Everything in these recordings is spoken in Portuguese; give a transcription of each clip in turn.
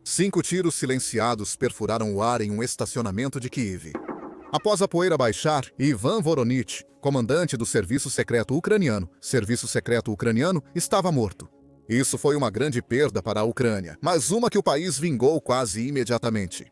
5 tiros silenciados perfuraram o ar em um estacionamento de Kiev. Após a poeira baixar, Ivan Voronich, comandante do Serviço Secreto Ucraniano, estava morto. Isso foi uma grande perda para a Ucrânia, mas uma que o país vingou quase imediatamente.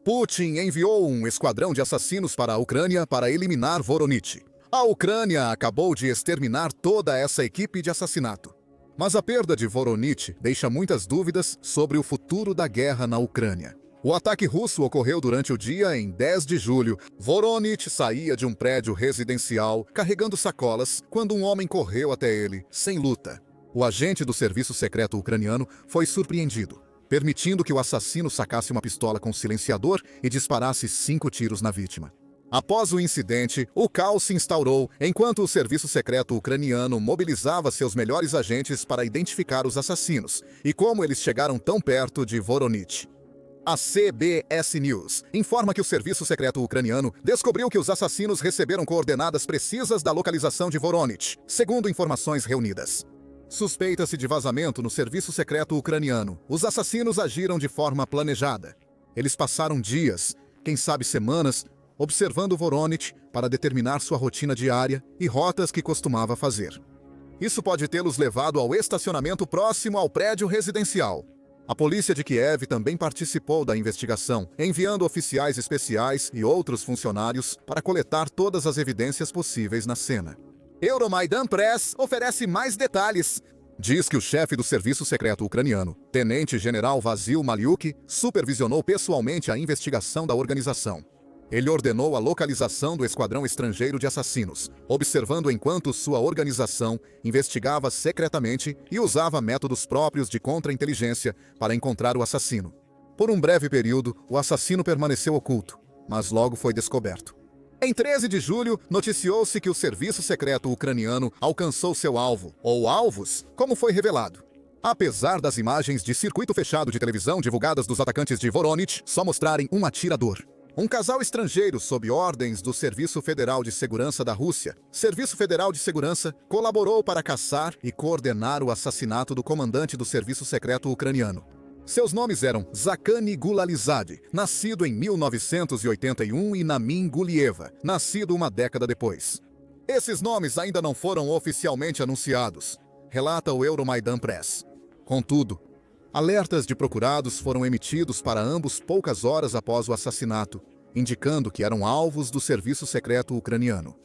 Putin enviou um esquadrão de assassinos para a Ucrânia para eliminar Voronich. A Ucrânia acabou de exterminar toda essa equipe de assassinato. Mas a perda de Voronich deixa muitas dúvidas sobre o futuro da guerra na Ucrânia. O ataque russo ocorreu durante o dia em 10 de julho. Voronich saía de um prédio residencial carregando sacolas quando um homem correu até ele, sem luta. O agente do serviço secreto ucraniano foi surpreendido, permitindo que o assassino sacasse uma pistola com silenciador e disparasse 5 tiros na vítima. Após o incidente, o caos se instaurou enquanto o serviço secreto ucraniano mobilizava seus melhores agentes para identificar os assassinos e como eles chegaram tão perto de Voronich. A CBS News informa que o serviço secreto ucraniano descobriu que os assassinos receberam coordenadas precisas da localização de Voronich, segundo informações reunidas. Suspeita-se de vazamento no serviço secreto ucraniano. Os assassinos agiram de forma planejada. Eles passaram dias, quem sabe semanas, observando Voronich para determinar sua rotina diária e rotas que costumava fazer. Isso pode tê-los levado ao estacionamento próximo ao prédio residencial. A polícia de Kiev também participou da investigação, enviando oficiais especiais e outros funcionários para coletar todas as evidências possíveis na cena. Euromaidan Press oferece mais detalhes. Diz que o chefe do serviço secreto ucraniano, tenente-general Vasil Maliuk, supervisionou pessoalmente a investigação da organização. Ele ordenou a localização do esquadrão estrangeiro de assassinos, observando enquanto sua organização investigava secretamente e usava métodos próprios de contra-inteligência para encontrar o assassino. Por um breve período, o assassino permaneceu oculto, mas logo foi descoberto. Em 13 de julho, noticiou-se que o serviço secreto ucraniano alcançou seu alvo, ou alvos, como foi revelado. Apesar das imagens de circuito fechado de televisão divulgadas dos atacantes de Voronich só mostrarem um atirador. Um casal estrangeiro sob ordens do Serviço Federal de Segurança da Rússia, Serviço Federal de Segurança, colaborou para caçar e coordenar o assassinato do comandante do Serviço Secreto ucraniano. Seus nomes eram Zakhany Gulalizade, nascido em 1981, e Namin Gulieva, nascido uma década depois. Esses nomes ainda não foram oficialmente anunciados, relata o Euromaidan Press. Contudo, alertas de procurados foram emitidos para ambos poucas horas após o assassinato, indicando que eram alvos do serviço secreto ucraniano.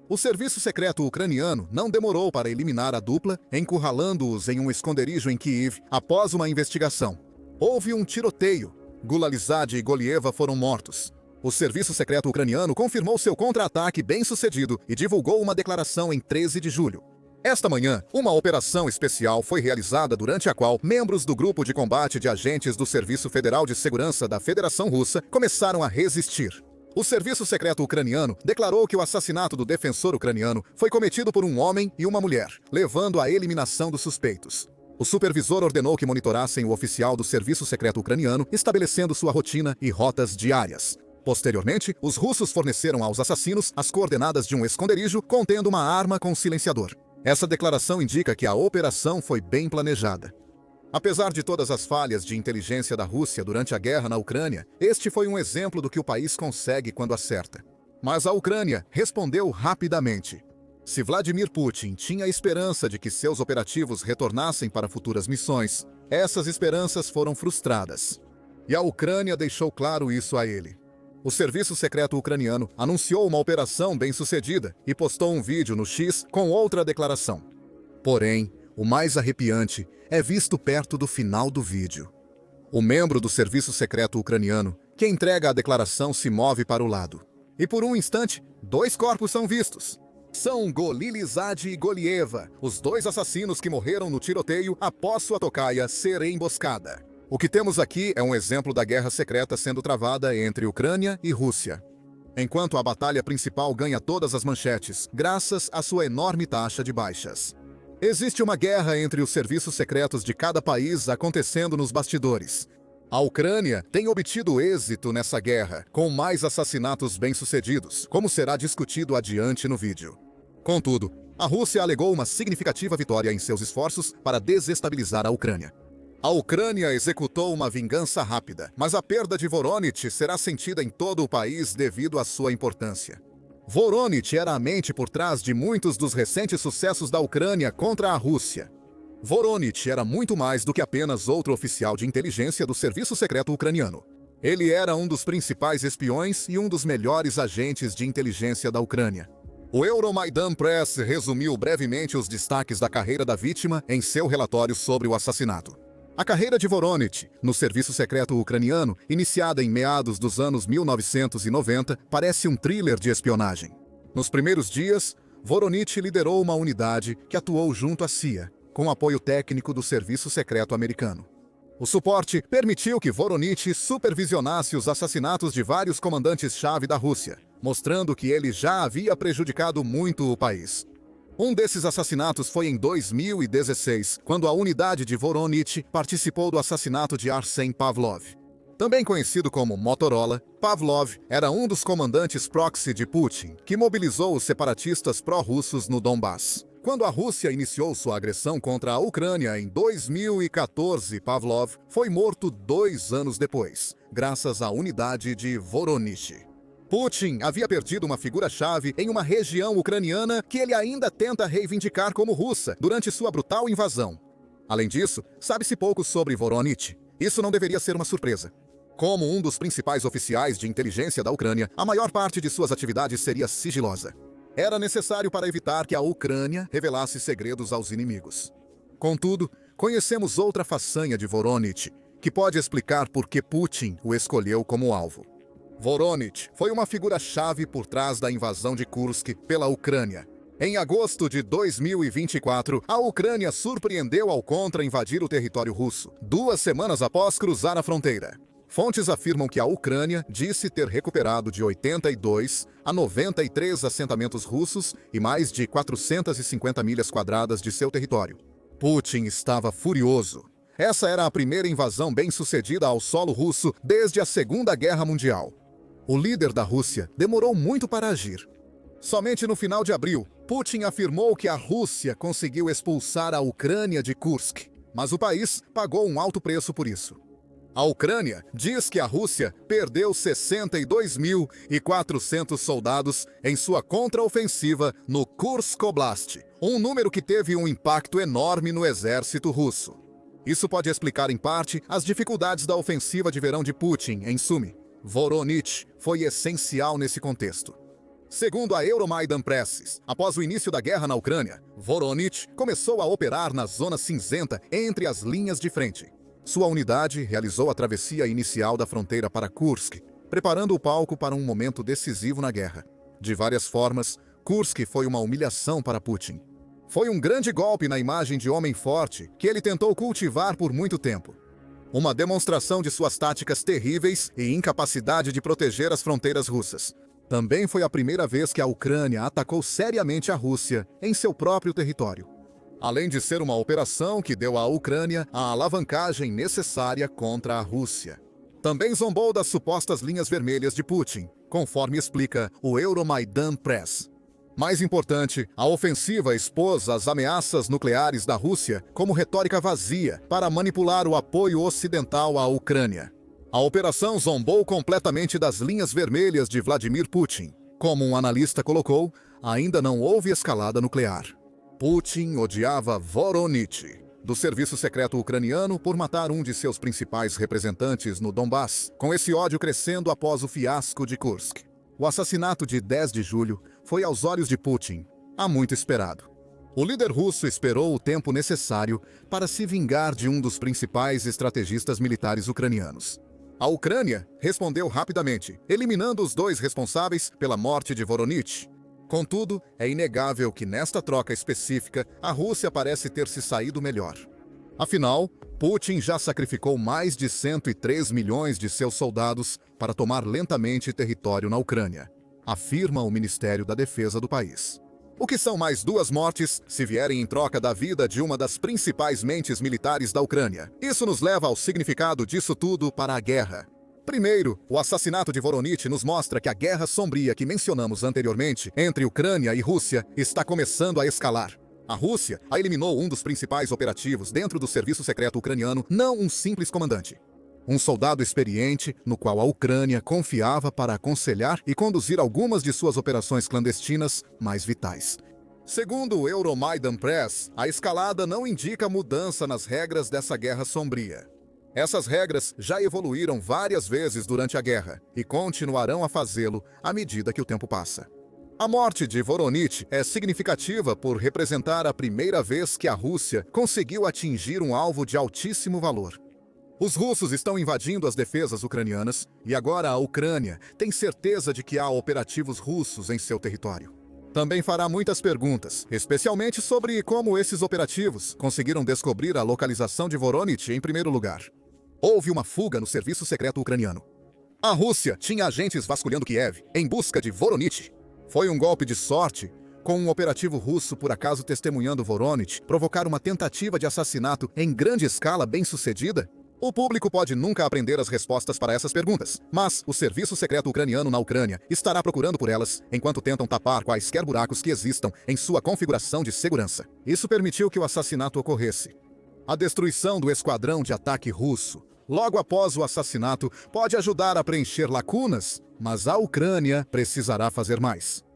O serviço secreto ucraniano não demorou para eliminar a dupla, encurralando-os em um esconderijo em Kiev após uma investigação. Houve um tiroteio. Gulalizade e Golieva foram mortos. O serviço secreto ucraniano confirmou seu contra-ataque bem-sucedido e divulgou uma declaração em 13 de julho. Esta manhã, uma operação especial foi realizada durante a qual membros do grupo de combate de agentes do Serviço Federal de Segurança da Federação Russa começaram a resistir. O Serviço Secreto Ucraniano declarou que o assassinato do defensor ucraniano foi cometido por um homem e uma mulher, levando à eliminação dos suspeitos. O supervisor ordenou que monitorassem o oficial do Serviço Secreto Ucraniano, estabelecendo sua rotina e rotas diárias. Posteriormente, os russos forneceram aos assassinos as coordenadas de um esconderijo contendo uma arma com silenciador. Essa declaração indica que a operação foi bem planejada. Apesar de todas as falhas de inteligência da Rússia durante a guerra na Ucrânia, este foi um exemplo do que o país consegue quando acerta. Mas a Ucrânia respondeu rapidamente. Se Vladimir Putin tinha esperança de que seus operativos retornassem para futuras missões, essas esperanças foram frustradas. E a Ucrânia deixou claro isso a ele. O Serviço Secreto Ucraniano anunciou uma operação bem-sucedida e postou um vídeo no X com outra declaração. Porém, o mais arrepiante é visto perto do final do vídeo. O membro do Serviço Secreto Ucraniano, que entrega a declaração, se move para o lado. E por um instante, 2 corpos são vistos. São Gulalizade e Golieva, os 2 assassinos que morreram no tiroteio após sua tocaia ser emboscada. O que temos aqui é um exemplo da guerra secreta sendo travada entre Ucrânia e Rússia. Enquanto a batalha principal ganha todas as manchetes, graças à sua enorme taxa de baixas. Existe uma guerra entre os serviços secretos de cada país acontecendo nos bastidores. A Ucrânia tem obtido êxito nessa guerra, com mais assassinatos bem-sucedidos, como será discutido adiante no vídeo. Contudo, a Rússia alegou uma significativa vitória em seus esforços para desestabilizar a Ucrânia. A Ucrânia executou uma vingança rápida, mas a perda de Voronezh será sentida em todo o país devido à sua importância. Voronezh era a mente por trás de muitos dos recentes sucessos da Ucrânia contra a Rússia. Voronezh era muito mais do que apenas outro oficial de inteligência do serviço secreto ucraniano. Ele era um dos principais espiões e um dos melhores agentes de inteligência da Ucrânia. O Euromaidan Press resumiu brevemente os destaques da carreira da vítima em seu relatório sobre o assassinato. A carreira de Voronezh, no serviço secreto ucraniano, iniciada em meados dos anos 1990, parece um thriller de espionagem. Nos primeiros dias, Voronezh liderou uma unidade que atuou junto à CIA, com apoio técnico do serviço secreto americano. O suporte permitiu que Voronezh supervisionasse os assassinatos de vários comandantes-chave da Rússia, mostrando que ele já havia prejudicado muito o país. Um desses assassinatos foi em 2016, quando a unidade de Voronezh participou do assassinato de Arseny Pavlov. Também conhecido como Motorola, Pavlov era um dos comandantes proxy de Putin, que mobilizou os separatistas pró-russos no Donbass. Quando a Rússia iniciou sua agressão contra a Ucrânia em 2014, Pavlov foi morto 2 anos depois, graças à unidade de Voronezh. Putin havia perdido uma figura-chave em uma região ucraniana que ele ainda tenta reivindicar como russa durante sua brutal invasão. Além disso, sabe-se pouco sobre Voronezh. Isso não deveria ser uma surpresa. Como um dos principais oficiais de inteligência da Ucrânia, a maior parte de suas atividades seria sigilosa. Era necessário para evitar que a Ucrânia revelasse segredos aos inimigos. Contudo, conhecemos outra façanha de Voronezh, que pode explicar por que Putin o escolheu como alvo. Voronezh foi uma figura-chave por trás da invasão de Kursk pela Ucrânia. Em agosto de 2024, a Ucrânia surpreendeu ao contra-invadir o território russo, 2 semanas após cruzar a fronteira. Fontes afirmam que a Ucrânia disse ter recuperado de 82 a 93 assentamentos russos e mais de 450 milhas quadradas de seu território. Putin estava furioso. Essa era a primeira invasão bem-sucedida ao solo russo desde a Segunda Guerra Mundial. O líder da Rússia demorou muito para agir. Somente no final de abril, Putin afirmou que a Rússia conseguiu expulsar a Ucrânia de Kursk, mas o país pagou um alto preço por isso. A Ucrânia diz que a Rússia perdeu 62.400 soldados em sua contraofensiva no Kursk Oblast, um número que teve um impacto enorme no exército russo. Isso pode explicar, em parte, as dificuldades da ofensiva de verão de Putin em Sumy. Voronezh foi essencial nesse contexto. Segundo a Euromaidan Press, após o início da guerra na Ucrânia, Voronezh começou a operar na zona cinzenta entre as linhas de frente. Sua unidade realizou a travessia inicial da fronteira para Kursk, preparando o palco para um momento decisivo na guerra. De várias formas, Kursk foi uma humilhação para Putin. Foi um grande golpe na imagem de homem forte que ele tentou cultivar por muito tempo. Uma demonstração de suas táticas terríveis e incapacidade de proteger as fronteiras russas. Também foi a primeira vez que a Ucrânia atacou seriamente a Rússia em seu próprio território. Além de ser uma operação que deu à Ucrânia a alavancagem necessária contra a Rússia. Também zombou das supostas linhas vermelhas de Putin, conforme explica o Euromaidan Press. Mais importante, a ofensiva expôs as ameaças nucleares da Rússia como retórica vazia para manipular o apoio ocidental à Ucrânia. A operação zombou completamente das linhas vermelhas de Vladimir Putin. Como um analista colocou, ainda não houve escalada nuclear. Putin odiava Voronezh, do serviço secreto ucraniano, por matar um de seus principais representantes no Donbass, com esse ódio crescendo após o fiasco de Kursk. O assassinato de 10 de julho foi, aos olhos de Putin, há muito esperado. O líder russo esperou o tempo necessário para se vingar de um dos principais estrategistas militares ucranianos. A Ucrânia respondeu rapidamente, eliminando os 2 responsáveis pela morte de Voronezh. Contudo, é inegável que nesta troca específica, a Rússia parece ter se saído melhor. Afinal, Putin já sacrificou mais de 103 milhões de seus soldados para tomar lentamente território na Ucrânia, afirma o Ministério da Defesa do país. O que são mais 2 mortes se vierem em troca da vida de uma das principais mentes militares da Ucrânia? Isso nos leva ao significado disso tudo para a guerra. Primeiro, o assassinato de Voronezh nos mostra que a guerra sombria que mencionamos anteriormente entre Ucrânia e Rússia está começando a escalar. A Rússia a eliminou um dos principais operativos dentro do serviço secreto ucraniano, não um simples comandante. Um soldado experiente, no qual a Ucrânia confiava para aconselhar e conduzir algumas de suas operações clandestinas mais vitais. Segundo o Euromaidan Press, a escalada não indica mudança nas regras dessa guerra sombria. Essas regras já evoluíram várias vezes durante a guerra e continuarão a fazê-lo à medida que o tempo passa. A morte de Voronich é significativa por representar a primeira vez que a Rússia conseguiu atingir um alvo de altíssimo valor. Os russos estão invadindo as defesas ucranianas e agora a Ucrânia tem certeza de que há operativos russos em seu território. Também fará muitas perguntas, especialmente sobre como esses operativos conseguiram descobrir a localização de Voronich em primeiro lugar. Houve uma fuga no serviço secreto ucraniano. A Rússia tinha agentes vasculhando Kiev em busca de Voronich. Foi um golpe de sorte, com um operativo russo por acaso testemunhando Voronich provocar uma tentativa de assassinato em grande escala bem-sucedida? O público pode nunca aprender as respostas para essas perguntas, mas o serviço secreto ucraniano na Ucrânia estará procurando por elas enquanto tentam tapar quaisquer buracos que existam em sua configuração de segurança. Isso permitiu que o assassinato ocorresse. A destruição do esquadrão de ataque russo, logo após o assassinato, pode ajudar a preencher lacunas, mas a Ucrânia precisará fazer mais.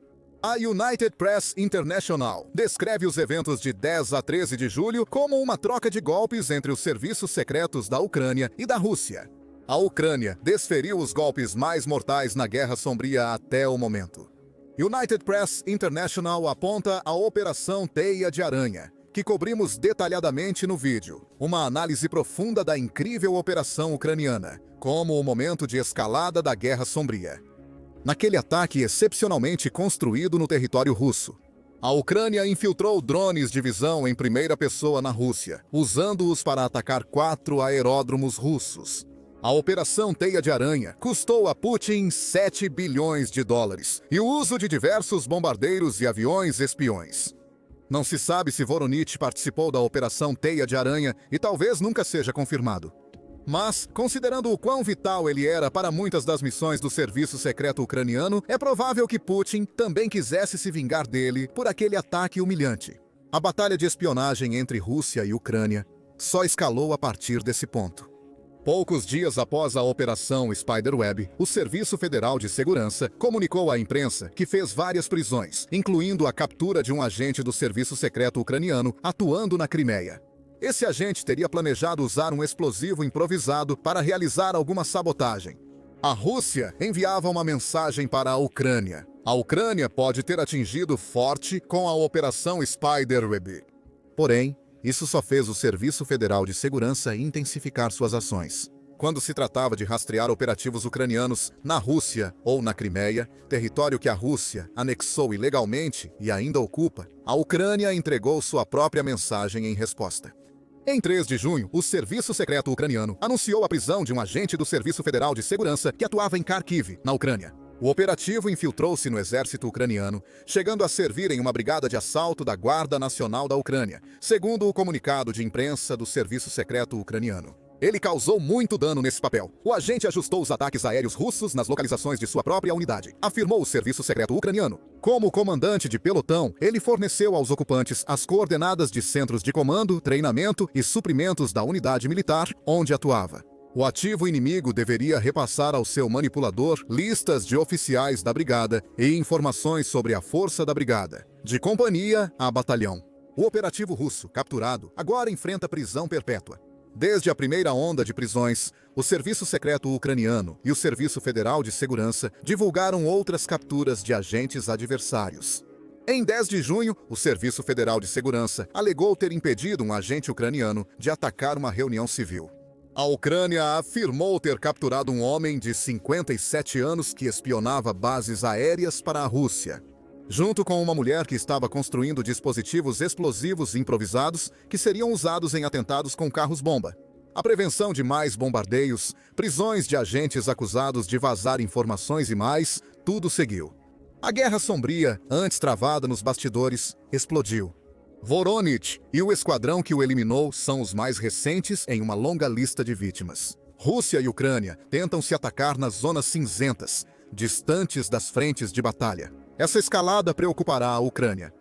A United Press International descreve os eventos de 10 a 13 de julho como uma troca de golpes entre os serviços secretos da Ucrânia e da Rússia. A Ucrânia desferiu os golpes mais mortais na Guerra Sombria até o momento. United Press International aponta a Operação Teia de Aranha, que cobrimos detalhadamente no vídeo, uma análise profunda da incrível operação ucraniana, como o momento de escalada da Guerra Sombria. Naquele ataque excepcionalmente construído no território russo, a Ucrânia infiltrou drones de visão em primeira pessoa na Rússia, usando-os para atacar 4 aeródromos russos. A Operação Teia de Aranha custou a Putin 7 bilhões de dólares e o uso de diversos bombardeiros e aviões espiões. Não se sabe se Voronich participou da Operação Teia de Aranha e talvez nunca seja confirmado. Mas, considerando o quão vital ele era para muitas das missões do serviço secreto ucraniano, é provável que Putin também quisesse se vingar dele por aquele ataque humilhante. A batalha de espionagem entre Rússia e Ucrânia só escalou a partir desse ponto. Poucos dias após a Operação Spiderweb, o Serviço Federal de Segurança comunicou à imprensa que fez várias prisões, incluindo a captura de um agente do serviço secreto ucraniano atuando na Crimeia. Esse agente teria planejado usar um explosivo improvisado para realizar alguma sabotagem. A Rússia enviava uma mensagem para a Ucrânia. A Ucrânia pode ter atingido forte com a Operação Spiderweb. Porém, isso só fez o Serviço Federal de Segurança intensificar suas ações. Quando se tratava de rastrear operativos ucranianos na Rússia ou na Crimeia, território que a Rússia anexou ilegalmente e ainda ocupa, a Ucrânia entregou sua própria mensagem em resposta. Em 3 de junho, o Serviço Secreto Ucraniano anunciou a prisão de um agente do Serviço Federal de Segurança que atuava em Kharkiv, na Ucrânia. O operativo infiltrou-se no exército ucraniano, chegando a servir em uma brigada de assalto da Guarda Nacional da Ucrânia, segundo o comunicado de imprensa do Serviço Secreto Ucraniano. Ele causou muito dano nesse papel. O agente ajustou os ataques aéreos russos nas localizações de sua própria unidade, afirmou o Serviço Secreto Ucraniano. Como comandante de pelotão, ele forneceu aos ocupantes as coordenadas de centros de comando, treinamento e suprimentos da unidade militar onde atuava. O ativo inimigo deveria repassar ao seu manipulador listas de oficiais da brigada e informações sobre a força da brigada, de companhia a batalhão. O operativo russo, capturado, agora enfrenta prisão perpétua. Desde a primeira onda de prisões, o Serviço Secreto Ucraniano e o Serviço Federal de Segurança divulgaram outras capturas de agentes adversários. Em 10 de junho, o Serviço Federal de Segurança alegou ter impedido um agente ucraniano de atacar uma reunião civil. A Ucrânia afirmou ter capturado um homem de 57 anos que espionava bases aéreas para a Rússia, junto com uma mulher que estava construindo dispositivos explosivos improvisados que seriam usados em atentados com carros-bomba. A prevenção de mais bombardeios, prisões de agentes acusados de vazar informações e mais, tudo seguiu. A Guerra Sombria, antes travada nos bastidores, explodiu. Voronich e o esquadrão que o eliminou são os mais recentes em uma longa lista de vítimas. Rússia e Ucrânia tentam se atacar nas zonas cinzentas, distantes das frentes de batalha. Essa escalada preocupará a Ucrânia.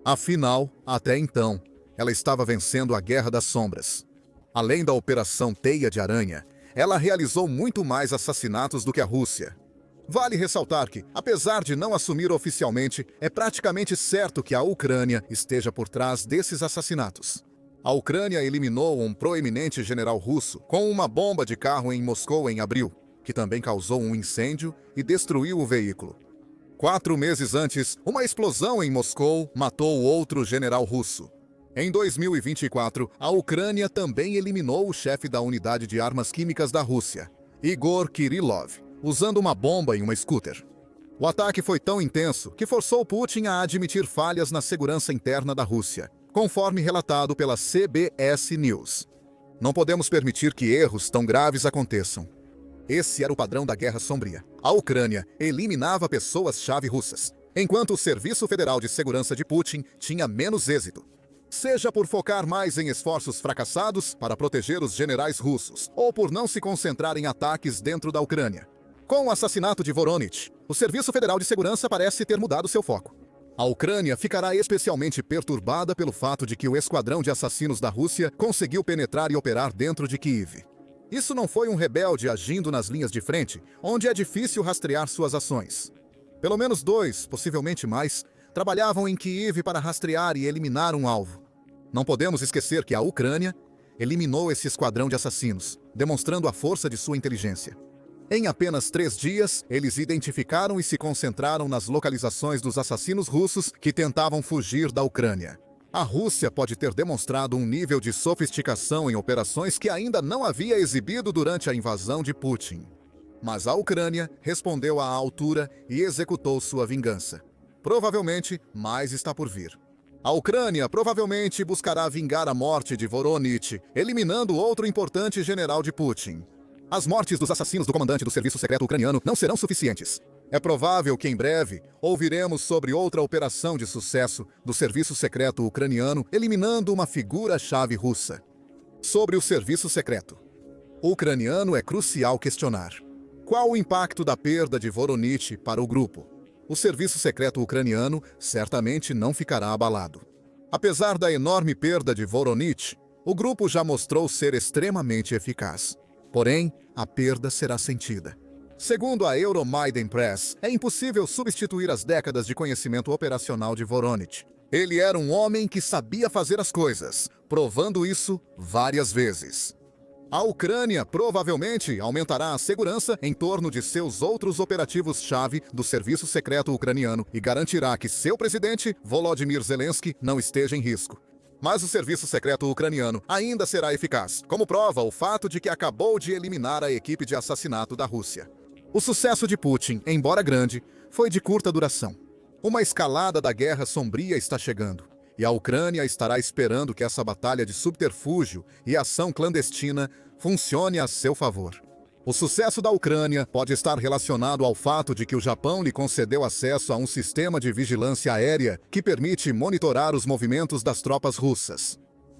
Afinal, até então, ela estava vencendo a Guerra das Sombras. Além da Operação Teia de Aranha, ela realizou muito mais assassinatos do que a Rússia. Vale ressaltar que, apesar de não assumir oficialmente, é praticamente certo que a Ucrânia esteja por trás desses assassinatos. A Ucrânia eliminou um proeminente general russo com uma bomba de carro em Moscou em abril, que também causou um incêndio e destruiu o veículo. 4 meses antes, uma explosão em Moscou matou outro general russo. Em 2024, a Ucrânia também eliminou o chefe da unidade de armas químicas da Rússia, Igor Kirillov, usando uma bomba em uma scooter. O ataque foi tão intenso que forçou Putin a admitir falhas na segurança interna da Rússia, conforme relatado pela CBS News. Não podemos permitir que erros tão graves aconteçam. Esse era o padrão da Guerra Sombria. A Ucrânia eliminava pessoas-chave russas, enquanto o Serviço Federal de Segurança de Putin tinha menos êxito. Seja por focar mais em esforços fracassados para proteger os generais russos, ou por não se concentrar em ataques dentro da Ucrânia. Com o assassinato de Voronich, o Serviço Federal de Segurança parece ter mudado seu foco. A Ucrânia ficará especialmente perturbada pelo fato de que o esquadrão de assassinos da Rússia conseguiu penetrar e operar dentro de Kiev. Isso não foi um rebelde agindo nas linhas de frente, onde é difícil rastrear suas ações. Pelo menos 2, possivelmente mais, trabalhavam em Kiev para rastrear e eliminar um alvo. Não podemos esquecer que a Ucrânia eliminou esse esquadrão de assassinos, demonstrando a força de sua inteligência. Em apenas 3 dias, eles identificaram e se concentraram nas localizações dos assassinos russos que tentavam fugir da Ucrânia. A Rússia pode ter demonstrado um nível de sofisticação em operações que ainda não havia exibido durante a invasão de Putin. Mas a Ucrânia respondeu à altura e executou sua vingança. Provavelmente, mais está por vir. A Ucrânia provavelmente buscará vingar a morte de Voronich, eliminando outro importante general de Putin. As mortes dos assassinos do comandante do serviço secreto ucraniano não serão suficientes. É provável que em breve ouviremos sobre outra operação de sucesso do serviço secreto ucraniano eliminando uma figura-chave russa. Sobre o serviço secreto ucraniano é crucial questionar: qual o impacto da perda de Voronich para o grupo? O serviço secreto ucraniano certamente não ficará abalado. Apesar da enorme perda de Voronich, o grupo já mostrou ser extremamente eficaz. Porém, a perda será sentida. Segundo a Euromaidan Press, é impossível substituir as décadas de conhecimento operacional de Voronich. Ele era um homem que sabia fazer as coisas, provando isso várias vezes. A Ucrânia provavelmente aumentará a segurança em torno de seus outros operativos-chave do serviço secreto ucraniano e garantirá que seu presidente, Volodymyr Zelensky, não esteja em risco. Mas o serviço secreto ucraniano ainda será eficaz, como prova o fato de que acabou de eliminar a equipe de assassinato da Rússia. O sucesso de Putin, embora grande, foi de curta duração. Uma escalada da Guerra Sombria está chegando, e a Ucrânia estará esperando que essa batalha de subterfúgio e ação clandestina funcione a seu favor. O sucesso da Ucrânia pode estar relacionado ao fato de que o Japão lhe concedeu acesso a um sistema de vigilância aérea que permite monitorar os movimentos das tropas russas.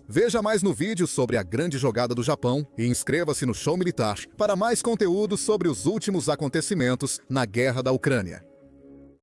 Veja mais no vídeo sobre a grande jogada do Japão e inscreva-se no Show Militar para mais conteúdo sobre os últimos acontecimentos na Guerra da Ucrânia.